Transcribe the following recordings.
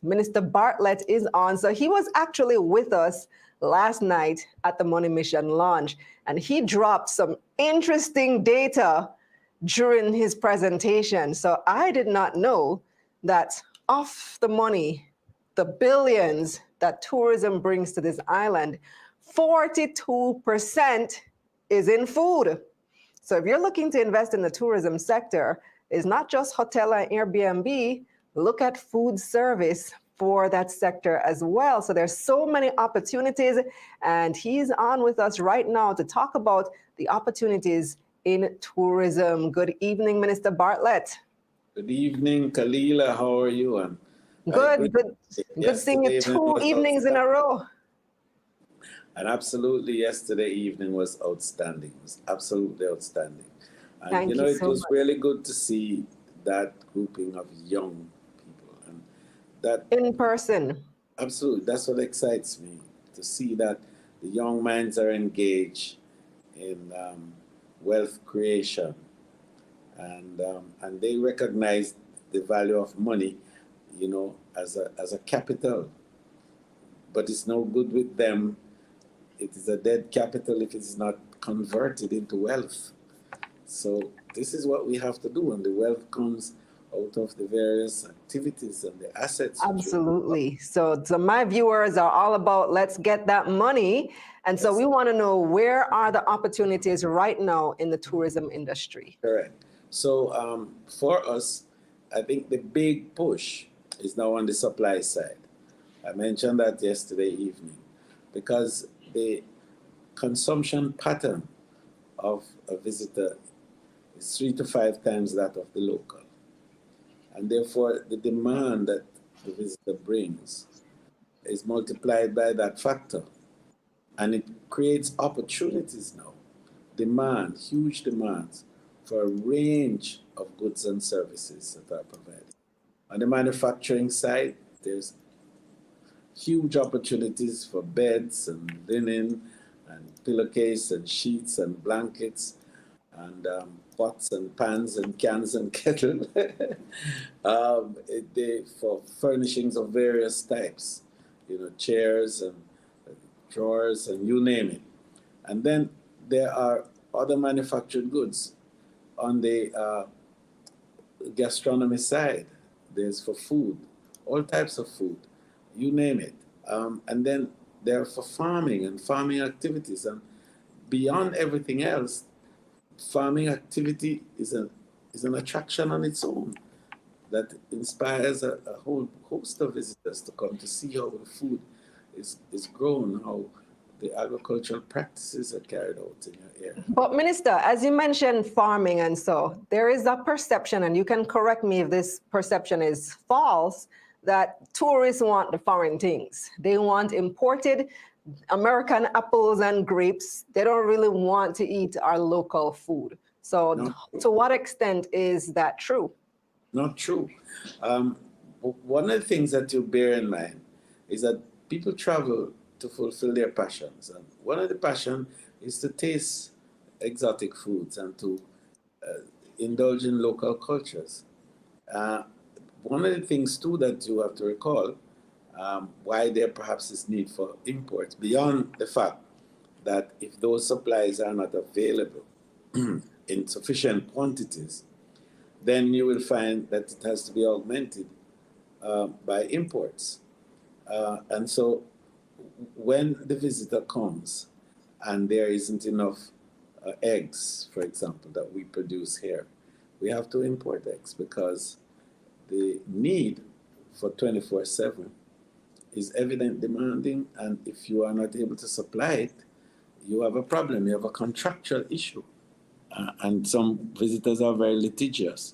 Minister Bartlett is on. So he was actually with us last night at the Money Mission launch, and he dropped some interesting data during his presentation. So I did not know that off the money, the billions that tourism brings to this island, 42% is in food. So if you're looking to invest in the tourism sector, it's not just hotel and Airbnb. Look at food service for that sector as well. So there's so many opportunities, and he's on with us right now to talk about the opportunities in tourism. Good evening, Minister Bartlett. Good evening, Kalila. How are you? And Good seeing you two evenings in a row. And absolutely, yesterday evening was outstanding. It was absolutely outstanding. And Thank you it so was much. really good to see that grouping of young people. And that In person. absolutely, that's what excites me, to see that the young minds are engaged in wealth creation, and they recognize the value of money, as a capital. But it's no good with them. It is a dead capital if it's not converted into wealth. So this is what we have to do, and the wealth comes out of the various activities and the assets. Absolutely. So my viewers are all about let's get that money. And so we want to know, where are the opportunities right now in the tourism industry? Correct. So for us, I think the big push is now on the supply side. I mentioned that yesterday evening, because the consumption pattern of a visitor is 3 to 5 times that of the local. And therefore, the demand that the visitor brings is multiplied by that factor. And it creates opportunities now, huge demands for a range of goods and services that are provided. On the manufacturing side, there's huge opportunities for beds and linen and pillowcase and sheets and blankets and pots and pans and cans and kettles for furnishings of various types, chairs and drawers and you name it. And then there are other manufactured goods on the gastronomy side. There's for food, all types of food, you name it. And then they're for farming and farming activities. And beyond everything else, farming activity is an attraction on its own that inspires a whole host of visitors to come to see how the food is grown, how the agricultural practices are carried out in your area. But Minister, as you mentioned farming, and so there is a perception, and you can correct me if this perception is false, that tourists want the foreign things. They want imported American apples and grapes. They don't really want to eat our local food. So to what extent is that true? Not true. One of the things that you bear in mind is that people travel to fulfill their passions. And one of the passions is to taste exotic foods and to indulge in local cultures. One of the things, too, that you have to recall, why there perhaps is need for imports, beyond the fact that if those supplies are not available in sufficient quantities, then you will find that it has to be augmented by imports. And so when the visitor comes and there isn't enough eggs, for example, that we produce here, we have to import eggs, because the need for 24/7 is evident demanding, and if you are not able to supply it, you have a problem. You have a contractual issue. And some visitors are very litigious.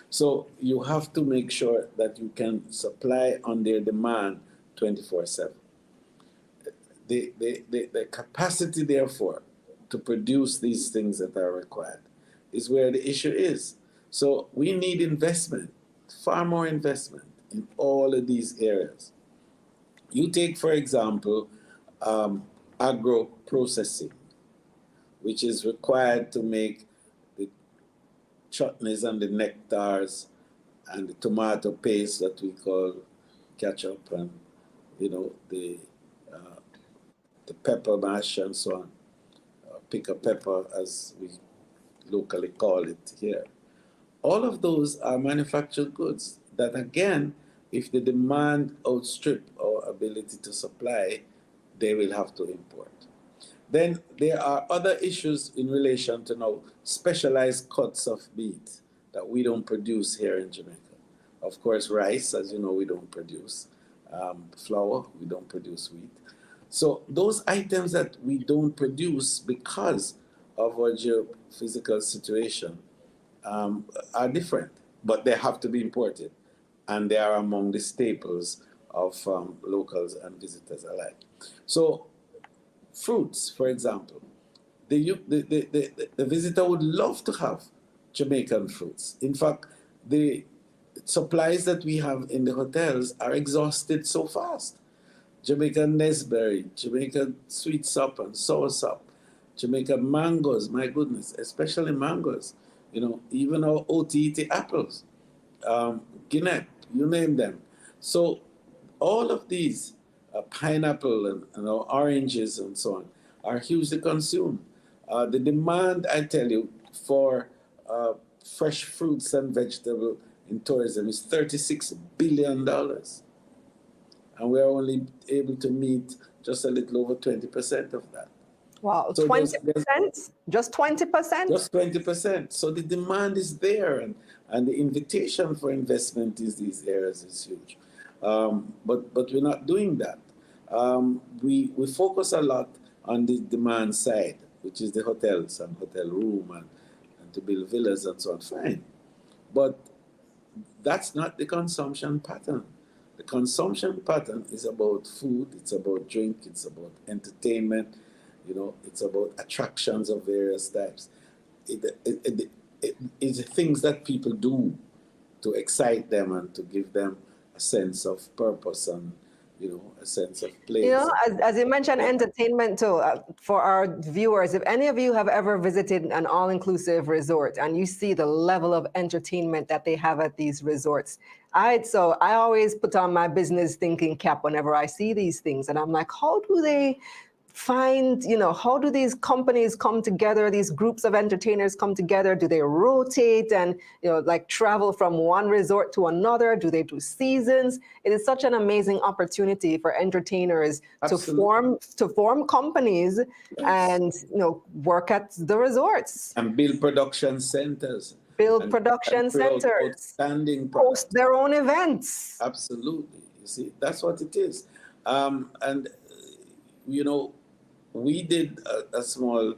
So you have to make sure that you can supply on their demand 24/7. The capacity, therefore, to produce these things that are required is where the issue is. So we need investment, far more investment in all of these areas. You take, for example, agro-processing, which is required to make the chutneys and the nectars and the tomato paste that we call ketchup and, the pepper mash and so on, pick a pepper as we locally call it here. All of those are manufactured goods that, again, if the demand outstrip our ability to supply, they will have to import. Then there are other issues in relation to now specialized cuts of meat that we don't produce here in Jamaica. Of course, rice, as you know, we don't produce. Flour, we don't produce wheat. So those items that we don't produce because of our geophysical situation are different, but they have to be imported, and they are among the staples of locals and visitors alike. So fruits, for example, the visitor would love to have Jamaican fruits. In fact, the supplies that we have in the hotels are exhausted so fast. Jamaican Nesberry, Jamaican sweet sop and sour sop, Jamaican mangoes, my goodness, especially mangoes. Even our OTT apples, Guinea, you name them. So all of these, pineapple and our oranges and so on, are hugely consumed. The demand, I tell you, for fresh fruits and vegetables in tourism is $36 billion. And we're only able to meet just a little over 20% of that. Wow, So 20%? Just 20%? Just 20%. So the demand is there, and the invitation for investment in these areas is huge. But we're not doing that. We focus a lot on the demand side, which is the hotels and hotel room and to build villas and so on. Fine. But that's not the consumption pattern. The consumption pattern is about food, it's about drink, it's about entertainment, it's about attractions of various types. It's things that people do to excite them and to give them a sense of purpose and, a sense of place. As you mentioned, entertainment too, for our viewers, if any of you have ever visited an all-inclusive resort and you see the level of entertainment that they have at these resorts, I always put on my business thinking cap whenever I see these things. And I'm like, how do they find, how do these companies come together, these groups of entertainers come together? Do they rotate and, like travel from one resort to another? Do they do seasons? It is such an amazing opportunity for entertainers to form companies and, work at the resorts. And build production centers. Outstanding host their own events. Absolutely. You see, that's what it is. And, we did a small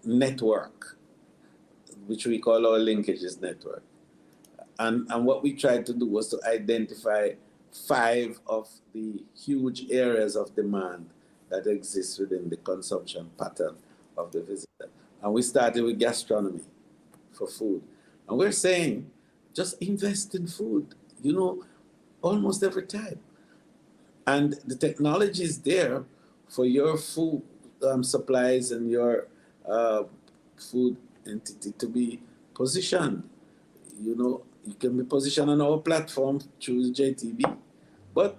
network, which we call our Linkages network. And what we tried to do was to identify 5 of the huge areas of demand that exist within the consumption pattern of the visitor. And we started with gastronomy for food. And we're saying, just invest in food, almost every time. And the technology is there for your food supplies and your food entity to be positioned. You can be positioned on our platform through JTB. But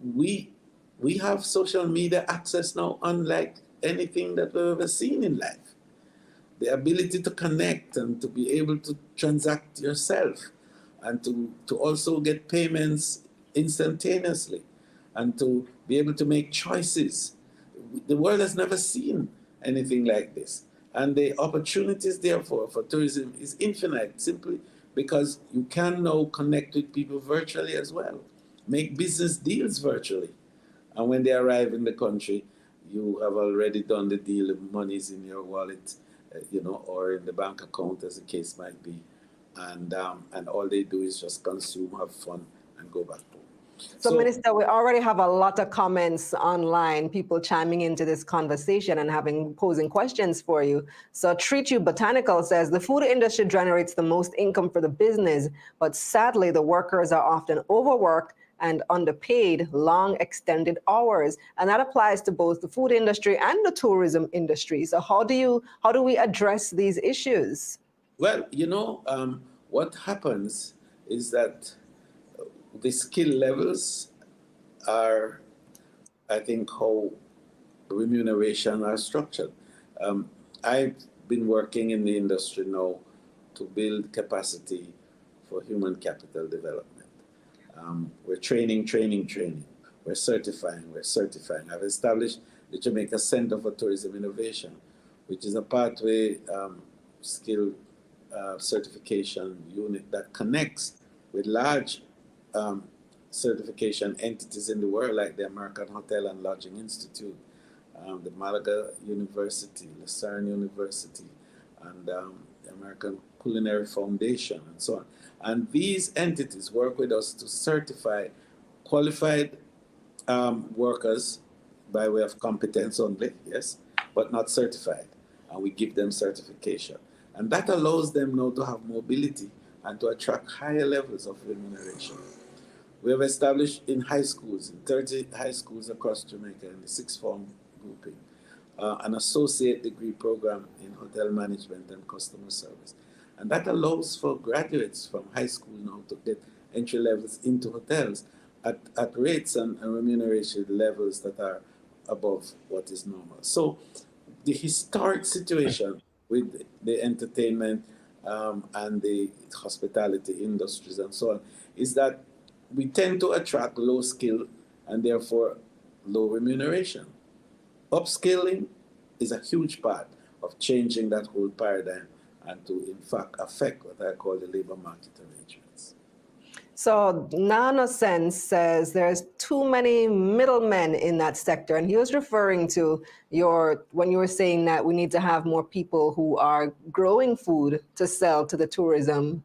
we have social media access now unlike anything that we've ever seen in life. The ability to connect and to be able to transact yourself and to also get payments instantaneously and to be able to make choices. The world has never seen anything like this. And the opportunities, therefore, for tourism is infinite, simply because you can now connect with people virtually as well, make business deals virtually. And when they arrive in the country, you have already done the deal, the money's in your wallet, or in the bank account, as the case might be. And all they do is just consume, have fun, and go back home. So, Minister, we already have a lot of comments online, people chiming into this conversation and posing questions for you. So Treat You Botanical says, the food industry generates the most income for the business, but sadly, the workers are often overworked and underpaid, long extended hours. And that applies to both the food industry and the tourism industry. So how do we address these issues? Well, what happens is that the skill levels are, I think, how remuneration are structured. I've been working in the industry now to build capacity for human capital development. We're training. We're certifying. I've established the Jamaica Center for Tourism Innovation, which is a pathway skill certification unit that connects with large certification entities in the world, like the American Hotel and Lodging Institute, the Malaga University, Lucerne University, and the American Culinary Foundation, and so on. And these entities work with us to certify qualified workers by way of competence only, yes, but not certified. And we give them certification. And that allows them now to have mobility and to attract higher levels of remuneration. We have established in high schools, in 30 high schools across Jamaica, in the sixth form grouping, an associate degree program in hotel management and customer service. And that allows for graduates from high school now to get entry levels into hotels at rates and remuneration levels that are above what is normal. So the historic situation with the entertainment and the hospitality industries and so on is that we tend to attract low skill and therefore low remuneration. Upskilling is a huge part of changing that whole paradigm and to, in fact, affect what I call the labor market arrangements. So Nanosense says there's too many middlemen in that sector. And he was referring to when you were saying that we need to have more people who are growing food to sell to the tourism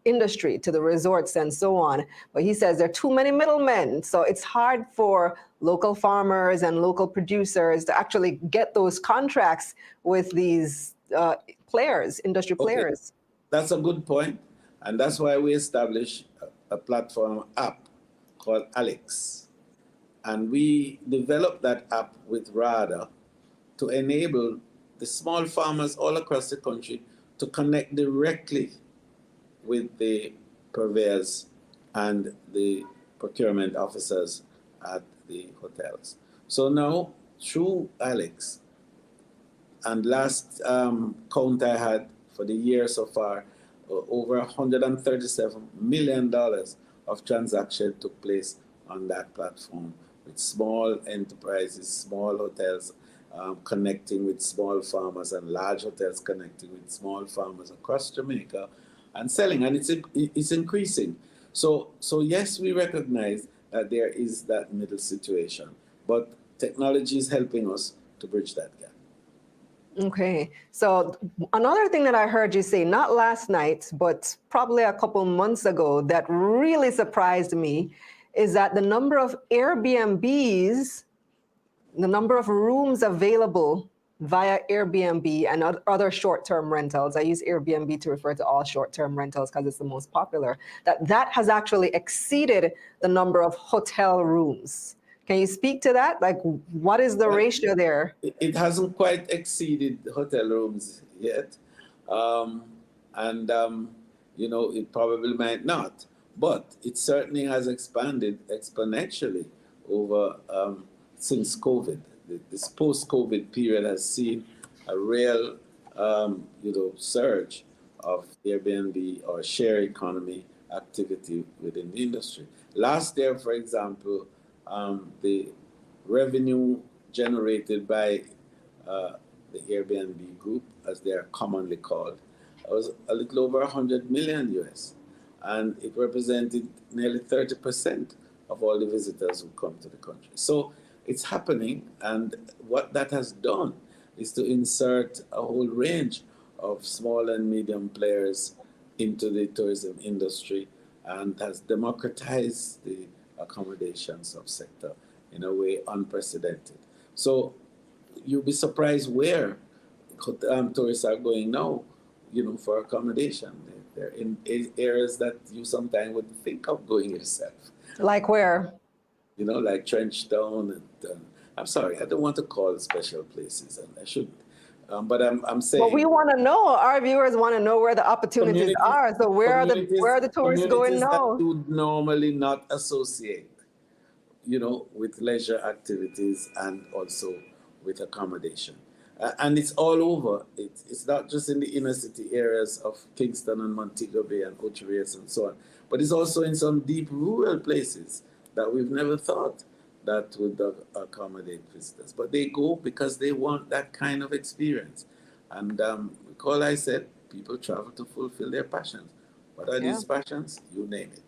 industry, to the resorts and so on. But he says there are too many middlemen. So it's hard for local farmers and local producers to actually get those contracts with these players, industry players. That's a good point. And that's why we established a platform app called Alex. And we developed that app with RADA to enable the small farmers all across the country to connect directly with the purveyors and the procurement officers at the hotels. So now, through Alex, and last count I had for the year so far, over $137 million of transactions took place on that platform with small enterprises, small hotels connecting with small farmers and large hotels connecting with small farmers across Jamaica and selling, and it's increasing. So yes, we recognize that there is that middle situation, but technology is helping us to bridge that gap. Okay. So another thing that I heard you say, not last night, but probably a couple months ago, that really surprised me is that the number of Airbnbs, the number of rooms available via Airbnb and other short-term rentals, I use Airbnb to refer to all short-term rentals because it's the most popular, that has actually exceeded the number of hotel rooms. Can you speak to that? Like, what is the ratio there? It hasn't quite exceeded hotel rooms yet. It probably might not. But it certainly has expanded exponentially over since COVID. This post-COVID period has seen a real, surge of Airbnb or share economy activity within the industry. Last year, for example, the revenue generated by the Airbnb group, as they are commonly called, was a little over 100 million US, and it represented nearly 30% of all the visitors who come to the country. So it's happening, and what that has done is to insert a whole range of small and medium players into the tourism industry and has democratized the accommodation subsector in a way unprecedented. So you'll be surprised where tourists are going now, for accommodation. They're in areas that you sometimes wouldn't think of going yourself. Like where? Like Trenchtown. And I'm sorry, I don't want to call it special places, and I shouldn't. But I'm Well, we saying want to know, our viewers want to know where the opportunities communities, are. So where are the tourists going communities that now? you would normally not associate, with leisure activities and also with accommodation. And it's all over. It's not just in the inner city areas of Kingston and Montego Bay and Ocho Rios and so on, but it's also in some deep rural places that we've never thought that would accommodate visitors. But they go because they want that kind of experience. And recall I said, people travel to fulfill their passions. What are Yeah. these passions? You name it.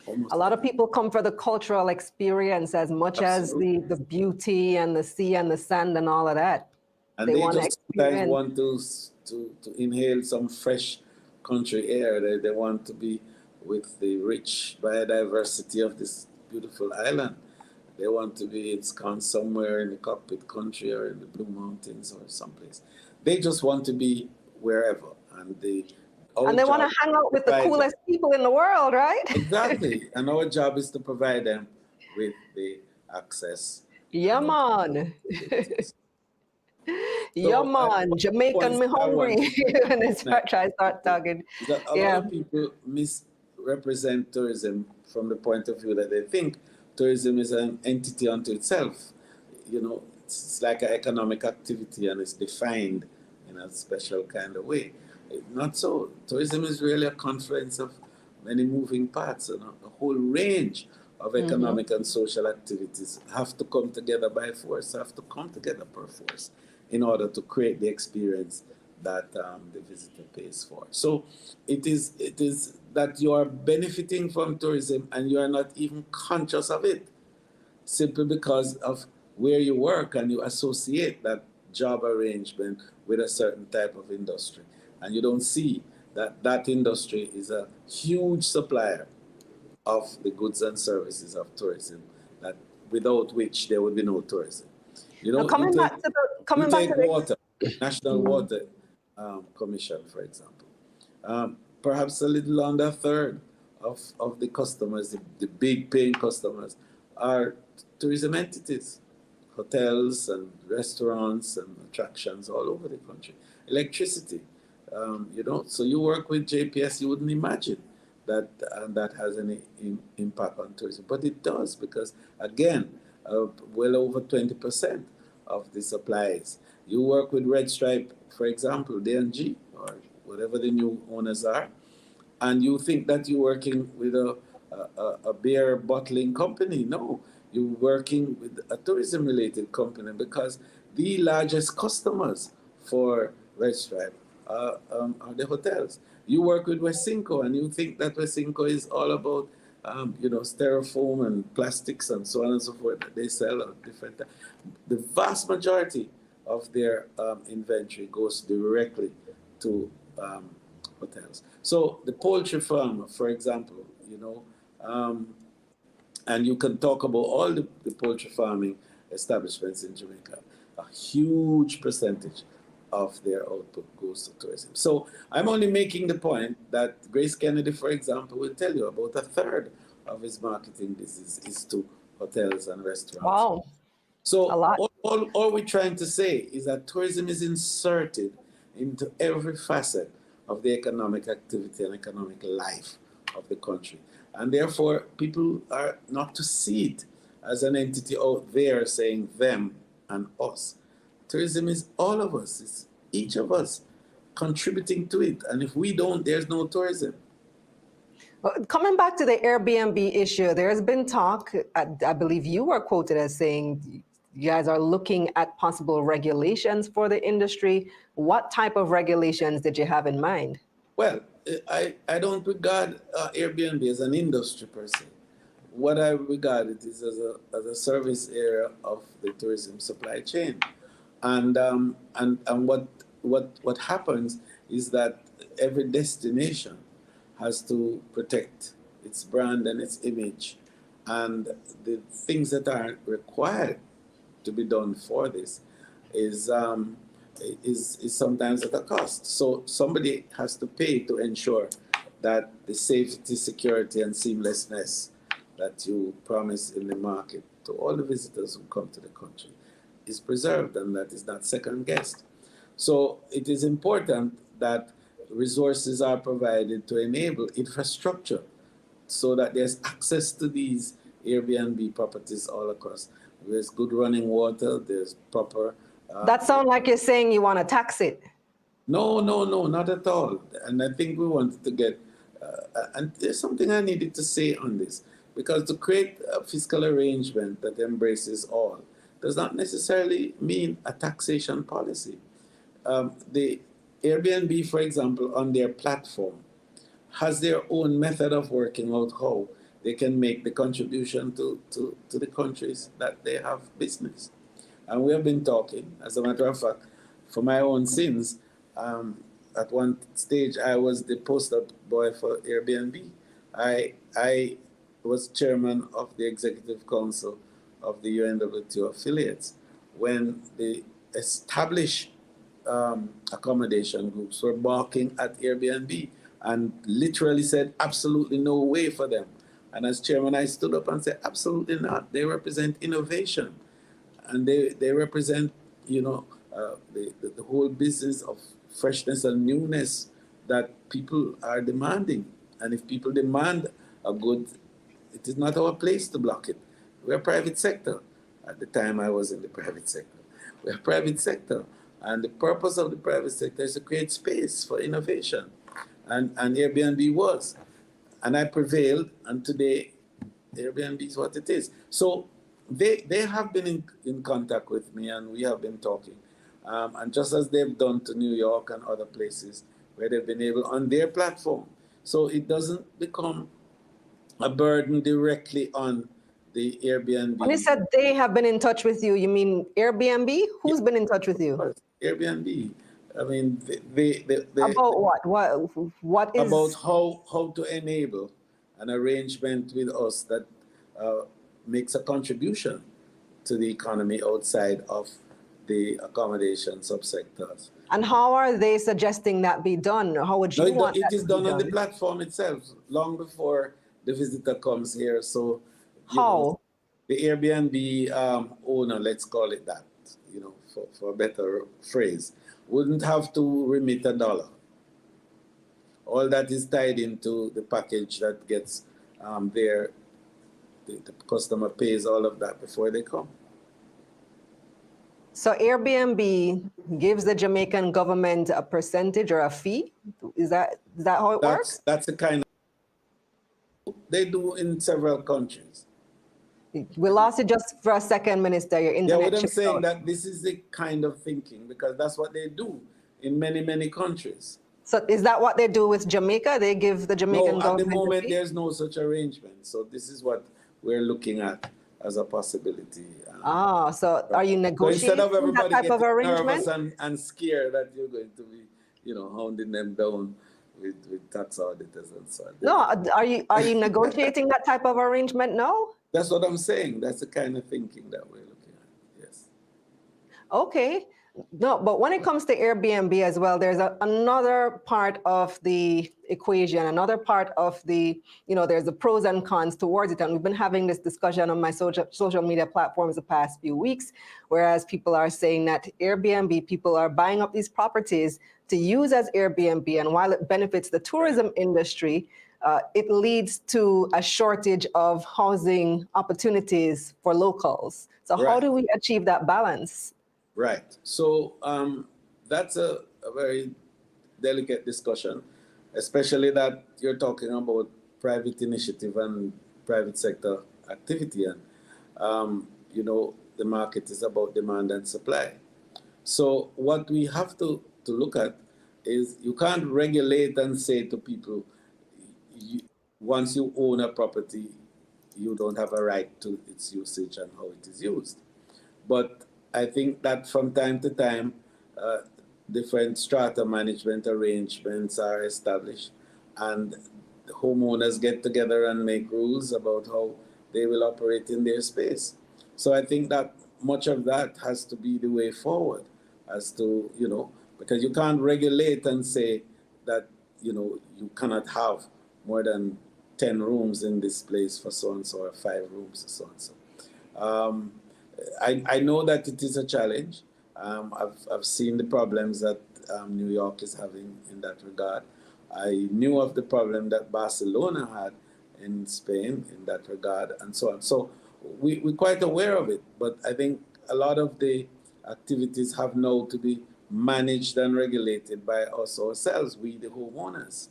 A Almost lot of any. people come for the cultural experience as much as Absolutely. the beauty and the sea and the sand and all of that. And They they want to just sometimes experience. want to inhale some fresh country air. They want to be with the rich biodiversity of this beautiful island. They want to be ensconced somewhere in the cockpit country or in the Blue Mountains or someplace. They just want to be wherever. And our And they want job to is hang to out with the provide them. coolest people in the world, right? Exactly. And our job is to provide them with the access Yeah, and also man. facilities. Yeah, So man. one of the Jamaican points me that I hungry want to make when they tonight start talking. is that a lot Yeah. of people misrepresent tourism from the point of view that they think tourism is an entity unto itself. It's like an economic activity and it's defined in a special kind of way. Not so. Tourism is really a confluence of many moving parts and a whole range of Hmm. economic and social activities have to come together by force, have to come together per force in order to create the experience that the visitor pays for. So it is that you are benefiting from tourism and you are not even conscious of it simply because of where you work and you associate that job arrangement with a certain type of industry. And you don't see that that industry is a huge supplier of the goods and services of tourism, that without which there would be no tourism. You Now know, you coming take back to you take the water, National Mhm. Water Commission, for example. Perhaps a little under a third of the customers, the big paying customers, are tourism entities, hotels and restaurants and attractions all over the country. Electricity, so you work with JPS, you wouldn't imagine that has any impact on tourism, but it does because again, well over 20% of the supplies. You work with Red Stripe, for example, DNG or whatever the new owners are, and you think that you're working with a beer bottling company. No, you're working with a tourism related company because the largest customers for Red Stripe are the hotels. You work with Wesinco and you think that Wesinco is all about styrofoam and plastics and so on and so forth that they sell at different times. The vast majority of their inventory goes directly to hotels. So the poultry farm, for example, um, and you can talk about all the poultry farming establishments in Jamaica. A huge percentage of their output goes to tourism. So I'm only making the point that Grace Kennedy, for example, will tell you about a third of his marketing business is to hotels and restaurants. Wow, a So lot. all we're trying to say is that tourism is inserted into every facet of the economic activity and economic life of the country. And therefore, people are not to see it as an entity out there saying them and us. Tourism is all of us, it's each of us contributing to it. And if we don't, there's no tourism. Well, coming back to the Airbnb issue, there's been talk, I believe you were quoted as saying you guys are looking at possible regulations for the industry. What type of regulations did you have in mind? Well, I don't regard Airbnb as an industry per se. What I regard it is as a service area of the tourism supply chain. And what happens is that every destination has to protect its brand and its image, and the things that are required to be done for this is is sometimes at a cost. So somebody has to pay to ensure that the safety, security, and seamlessness that you promise in the market to all the visitors who come to the country is preserved and that is not second guessed. So it is important that resources are provided to enable infrastructure so that there's access to these Airbnb properties all across. There's good running water, there's proper. That sounds like you're saying you want to tax it. No, no, no, not at all. And I think we wanted to get, and there's something I needed to say on this, because to create a fiscal arrangement that embraces all does not necessarily mean a taxation policy. The Airbnb, for example, on their platform, has their own method of working out how they can make the contribution to the countries that they have business. And we have been talking, as a matter of fact, for my own sins, at one stage I was the poster boy for Airbnb. I was chairman of the executive council of the UNWTO affiliates when the established accommodation groups were barking at Airbnb and literally said absolutely no way for them. And as chairman, I stood up and said, absolutely not. They represent innovation, and they represent, the whole business of freshness and newness that people are demanding. And if people demand a good, it is not our place to block it. We're private sector. At the time I was in the private sector. We're private sector. And the purpose of the private sector is to create space for innovation. And Airbnb was. And I prevailed, and today Airbnb is what it is. So they have been in contact with me, and we have been talking. And just as they've done to New York and other places where they've been able on their platform. So it doesn't become a burden directly on the Airbnb. When you said they have been in touch with you, you mean Airbnb? Who's been in touch with you? Airbnb. I mean, about what? What is about how to enable an arrangement with us that makes a contribution to the economy outside of the accommodation subsectors. And how are they suggesting that be done? How would you want it that is to be done on the done? platform itself, long before the visitor comes here. So, How? The Airbnb owner, let's call it that, for a better phrase, wouldn't have to remit $1. All that is tied into the package that gets there. The customer pays all of that before they come. So Airbnb gives the Jamaican government a percentage or a fee? Is that how it works? That's the kind of they do in several countries. We lost it just for a second, Minister. Your internet. Yeah, what I'm saying out. that this is the kind of thinking, because that's what they do in many, many countries. So is that what they do with Jamaica? They give the Jamaican government at the moment a fee? there's no such arrangement. So this is what we're looking at as a possibility. So are you So negotiating instead of everybody that type of getting arrangement? nervous and scared that you're going to be, hounding them down with tax auditors and so on. No, are you negotiating that type of arrangement now? That's what I'm saying. That's the kind of thinking that we're looking at. Yes. Okay. No, but when it comes to Airbnb as well, there's another part of the equation, another part of the, there's the pros and cons towards it. And we've been having this discussion on my social media platforms the past few weeks, whereas people are saying that Airbnb, people are buying up these properties to use as Airbnb. And while it benefits the tourism industry, it leads to a shortage of housing opportunities for locals. So how do we achieve that balance? Right. So that's a very delicate discussion, especially that you're talking about private initiative and private sector activity. And, the market is about demand and supply. So what we have to look at is you can't regulate and say to people, once you own a property, you don't have a right to its usage and how it is used. But I think that from time to time, different strata management arrangements are established, and the homeowners get together and make rules about how they will operate in their space. So I think that much of that has to be the way forward, as to, because you can't regulate and say that, you cannot have more than 10 rooms in this place for so-and-so, or 5 rooms for so-and-so. I know that it is a challenge, I've seen the problems that New York is having in that regard. I knew of the problem that Barcelona had in Spain in that regard, and so on. So we're quite aware of it, but I think a lot of the activities have now to be managed and regulated by us ourselves, we the homeowners.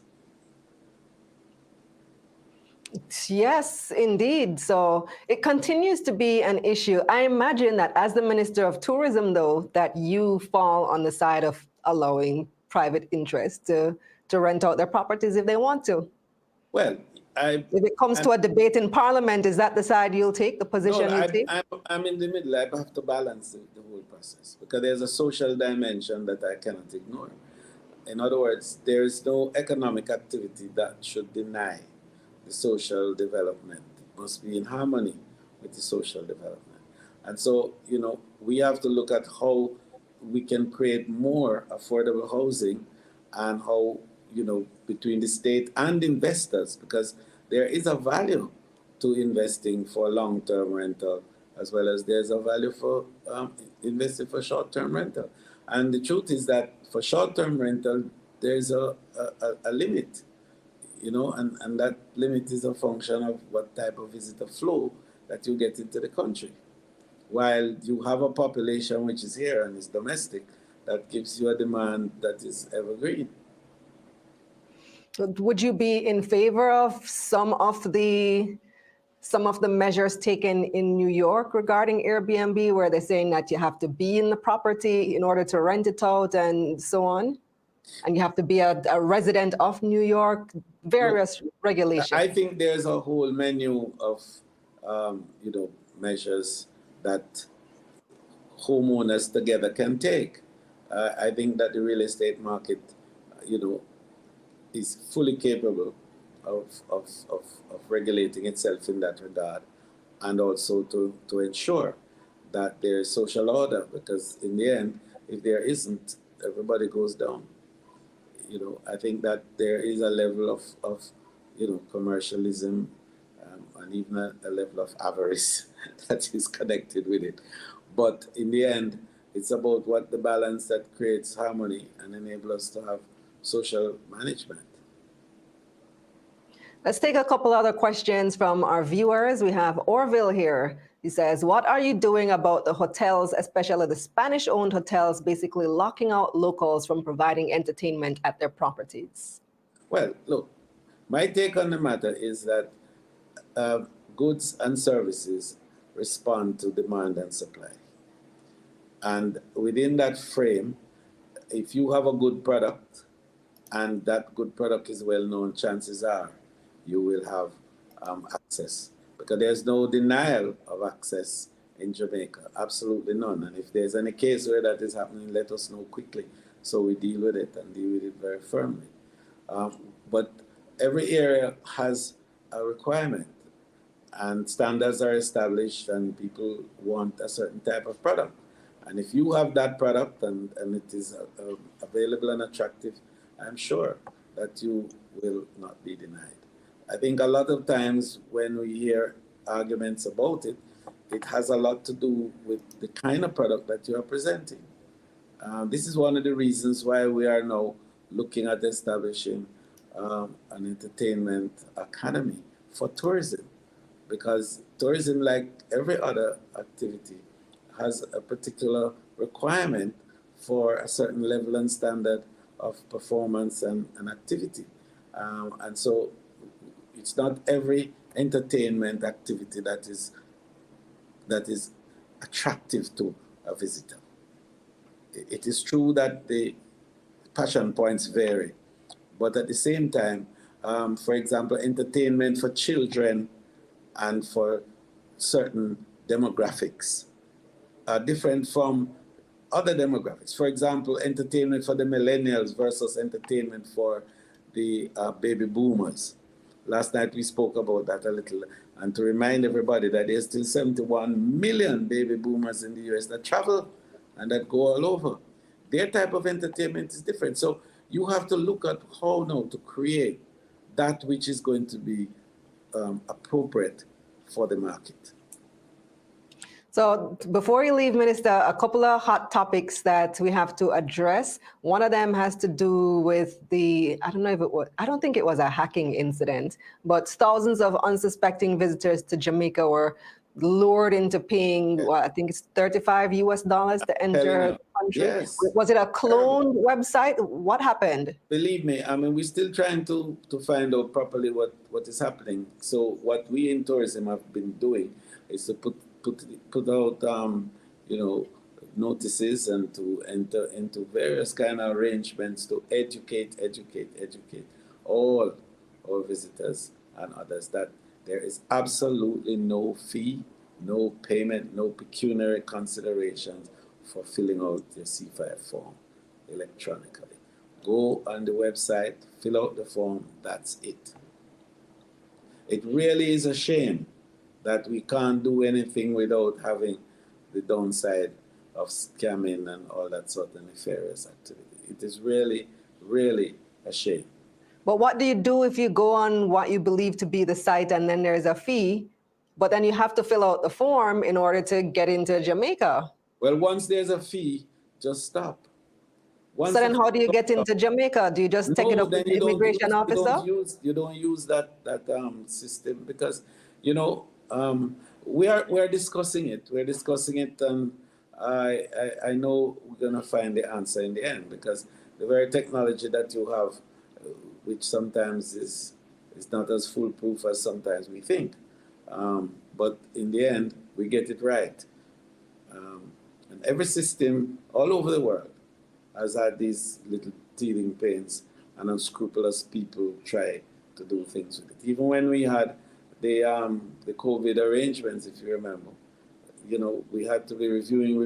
Yes, indeed. So it continues to be an issue. I imagine that as the Minister of Tourism, though, that you fall on the side of allowing private interests to rent out their properties if they want to. Well, If it comes to a debate in Parliament, is that the side you'll take, the no, position you'll take? I'm in the middle. I have to balance the whole process because there's a social dimension that I cannot ignore. In other words, there is no economic activity that should deny the social development. It must be in harmony with the social development. And so, we have to look at how we can create more affordable housing and how, between the state and investors, because there is a value to investing for long-term rental as well as there's a value for investing for short-term rental. And the truth is that for short-term rental, there's a limit, and that limit is a function of what type of visitor flow that you get into the country. While you have a population which is here and is domestic, that gives you a demand that is evergreen. Would you be in favor of some of the measures taken in New York regarding Airbnb, where they're saying that you have to be in the property in order to rent it out and so on? And you have to be a resident of New York, various regulations. I think there's a whole menu of, measures that homeowners together can take. I think that the real estate market, is fully capable of regulating itself in that regard, and also to ensure that there is social order, because in the end, if there isn't, everybody goes down. I think that there is a level of commercialism, and even a level of avarice that is connected with it. But in the end, it's about what the balance that creates harmony and enable us to have social management. Let's take a couple other questions from our viewers. We have Orville here. He says, what are you doing about the hotels, especially the Spanish-owned hotels, basically locking out locals from providing entertainment at their properties? Well, look, my take on the matter is that goods and services respond to demand and supply. And within that frame, if you have a good product and that good product is well known, chances are you will have access. Because there's no denial of access in Jamaica, absolutely none. And if there's any case where that is happening, let us know quickly so we deal with it and deal with it very firmly. But every area has a requirement, and standards are established, and people want a certain type of product. And if you have that product and it is available and attractive, I'm sure that you will not be denied. I think a lot of times when we hear arguments about it, it has a lot to do with the kind of product that you are presenting. This is one of the reasons why we are now looking at establishing an entertainment academy for tourism, because tourism, like every other activity, has a particular requirement for a certain level and standard of performance and activity. And so it's not every entertainment activity that is attractive to a visitor. It is true that the passion points vary, but at the same time, for example, entertainment for children and for certain demographics are different from other demographics. For example, entertainment for the millennials versus entertainment for the baby boomers. Last night we spoke about that a little, and to remind everybody that there's still 71 million baby boomers in the US that travel and that go all over. Their type of entertainment is different. So you have to look at how now to create that which is going to be appropriate for the market. So before you leave, Minister, a couple of hot topics that we have to address. One of them has to do with I don't think it was a hacking incident, but thousands of unsuspecting visitors to Jamaica were lured into paying, I think it's $35 to Telling enter you, the country. yes, Was it a terrible. cloned website? What happened? Believe me, I mean, we're still trying to find out properly what is happening. So what we in tourism have been doing is to put out you know, notices and to enter into various kind of arrangements to educate all our visitors and others that there is absolutely no fee, no payment, no pecuniary considerations for filling out your C5 form electronically. Go on the website, fill out the form, that's it. It really is a shame that we can't do anything without having the downside of scamming and all that sort of nefarious activity. It is really, really a shame. But what do you do if you go on what you believe to be the site and then there's a fee, but then you have to fill out the form in order to get into Jamaica? Well, once there's a fee, just stop. So then how do you get into Jamaica? Do you just take it No, up then with the immigration officer? you don't use that system because we are discussing it. We're discussing it, and I know we're gonna find the answer in the end because the very technology that you have, which sometimes is not as foolproof as sometimes we think, but in the end we get it right. And every system all over the world has had these little teething pains and unscrupulous people try to do things with it. Even when we had the COVID arrangements, if you remember, you know, we had to be reviewing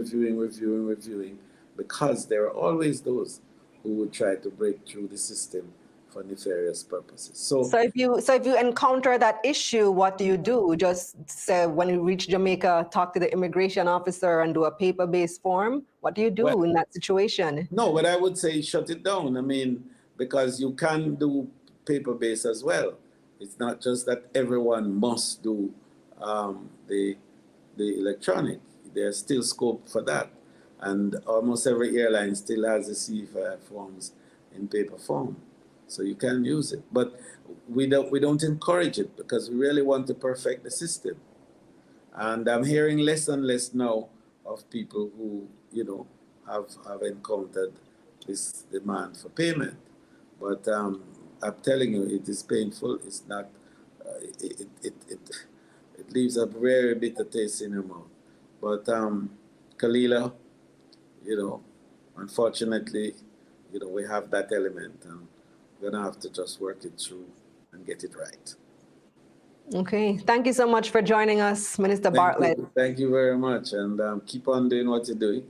because there are always those who would try to break through the system for nefarious purposes. So if you encounter that issue, what do you do? Just say when you reach Jamaica, talk to the immigration officer and do a paper-based form? What do you do Well, in that situation? no, but I would say shut it down. I mean, because you can do paper-based as well. It's not just that everyone must do the electronic. There's still scope for that, and almost every airline still has the C5 forms in paper form, so you can use it. But we don't encourage it because we really want to perfect the system. And I'm hearing less and less now of people who, you know, have encountered this demand for payment. But I'm telling you, it is painful. It's not. It leaves a very bitter taste in your mouth. But Kalila, you know, unfortunately, you know, we have that element, and we're gonna have to just work it through and get it right. Okay, thank you so much for joining us, Minister Bartlett. Thank you very much, and keep on doing what you're doing.